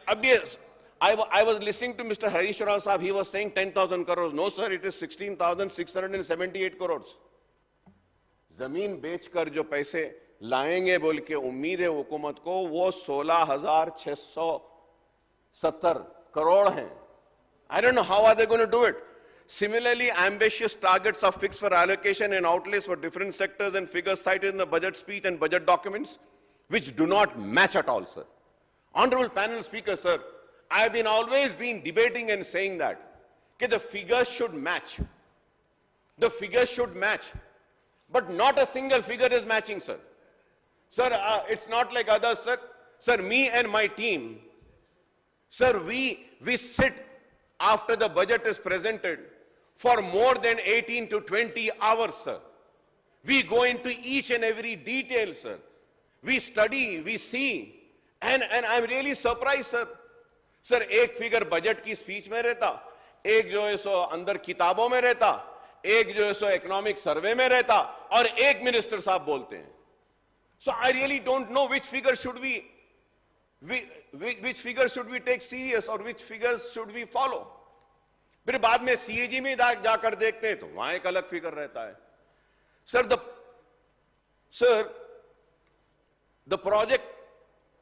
अब ये I was listening to Mr. Harish Rao Saab, he was saying 10,000 crores. No sir, it is 16,678 crores. जमीन बेचकर जो पैसे लाएंगे बोल के उम्मीद है हुकूमत को, वो 16,670 करोड़ हैं. I don't know how are they going to do it. Similarly, ambitious targets are fixed for allocation and outlays for different sectors and figures cited in the budget speech and budget documents, which do not match at all, sir. Honorable panel speaker, sir, I have always been debating and saying that the figures should match. The figures should match. But not a single figure is matching, sir. Sir, it's not like others, sir. Sir, me and my team, sir, we sit after the budget is presented for more than 18 to 20 hours, sir. We go into each and every detail, sir. We study, we see. And I'm really surprised, sir. Sir, एक figure budget की speech में रहता, एक जो है सो अंदर किताबों में रहता, एक जो है सो इकोनॉमिक सर्वे में रहता, और एक मिनिस्टर साहब बोलते हैं. So I really don't know which figure should we take serious or which figures should we follow. फिर बाद में CAG में जाकर देखते हैं तो वहां एक अलग फिगर रहता है.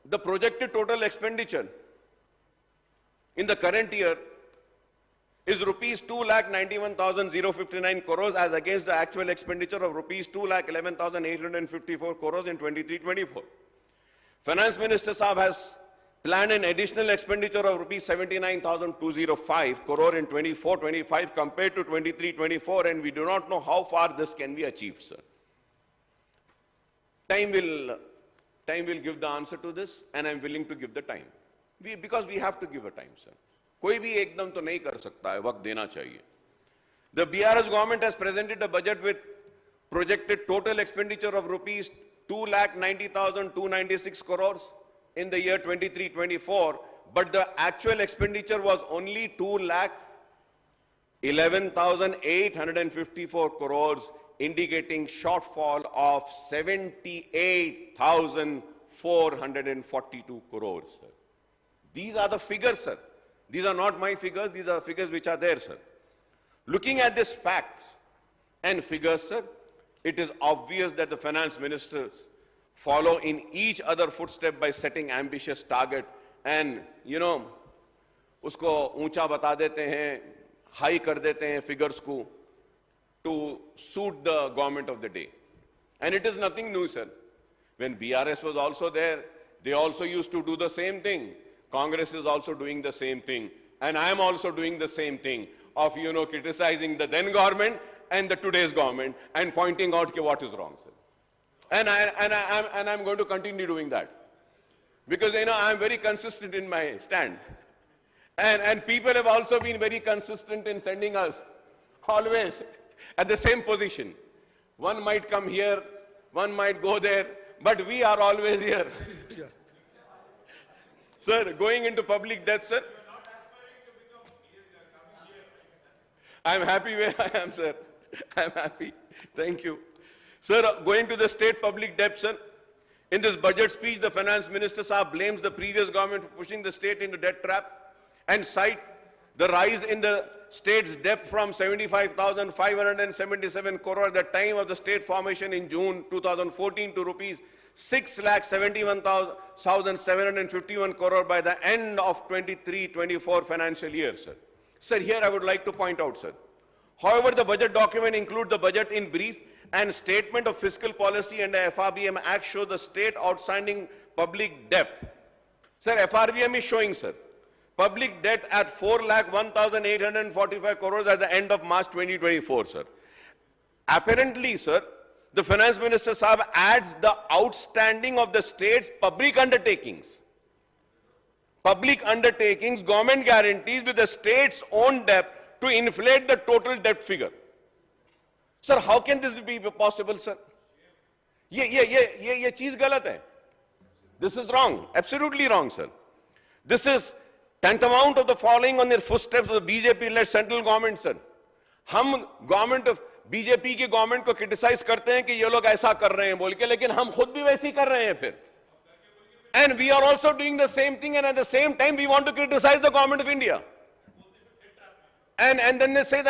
The projected total expenditure in the current year is rupees 2,91,059 crores as against the actual expenditure of rupees 2,11,854 crores in 23-24. Finance Minister Saab has planned an additional expenditure of rupees 79,205 crore in 24-25 compared to 23-24, and we do not know how far this can be achieved, sir. Time will give the answer to this, and I'm willing to give the time. Because we have to give a time, sir. कोई भी एकदम तो नहीं कर सकता है, वक्त देना चाहिए. The BRS government has presented a budget with projected total expenditure of rupees 2,90,296 crores in the year 23-24, but the actual expenditure was only 2,11,854 crores, indicating shortfall of 78,442 crores. Sir. These are the figures, sir. These are not my figures, these are figures which are there, sir. Looking at this fact and figures, sir, it is obvious that the finance ministers follow in each other footstep by setting ambitious target and, usko ऊंचा बता देते हैं, high कर देते हैं figures को to suit the government of the day. And it is nothing new, sir. When BRS was also there, they also used to do the same thing. Congress is also doing the same thing, and I am also doing the same thing of, criticizing the then government and the today's government and pointing out what is wrong, sir. And I'm going to continue doing that because, I'm very consistent in my stand. And people have also been very consistent in sending us always at the same position. One might come here, one might go there, but we are always here. Yeah. Sir, going into public debt, sir. I'm happy where I am, sir. I'm happy. Thank you. Sir, going to the state public debt, sir. In this budget speech, the finance minister Saab blames the previous government for pushing the state into debt trap and cite the rise in the state's debt from 75,577 crore at the time of the state formation in June 2014 to rupees 6,71,751 crore by the end of 23-24 financial year, sir. Sir, here I would like to point out, sir. However, the budget document includes the budget in brief and statement of fiscal policy and the FRBM Act show the state outstanding public debt. Sir, FRBM is showing, sir, public debt at 4,01,845 crores at the end of March 2024, sir. Apparently, sir, the finance minister Saab adds the outstanding of the state's public undertakings. Public undertakings, government guarantees with the state's own debt to inflate the total debt figure. Sir, how can this be possible, sir? ये चीज गलत है. This is wrong, absolutely wrong, sir. This is tantamount of the following on their footsteps of the BJP-led central government, sir. हम government of BJP की government को criticise करते हैं कि ये लोग ऐसा कर रहे हैं बोल के, लेकिन हम खुद भी वैसे ही कर रहे हैं फिर. And we are also doing the same thing, and at the same time we want to criticize the government of India. And then they say that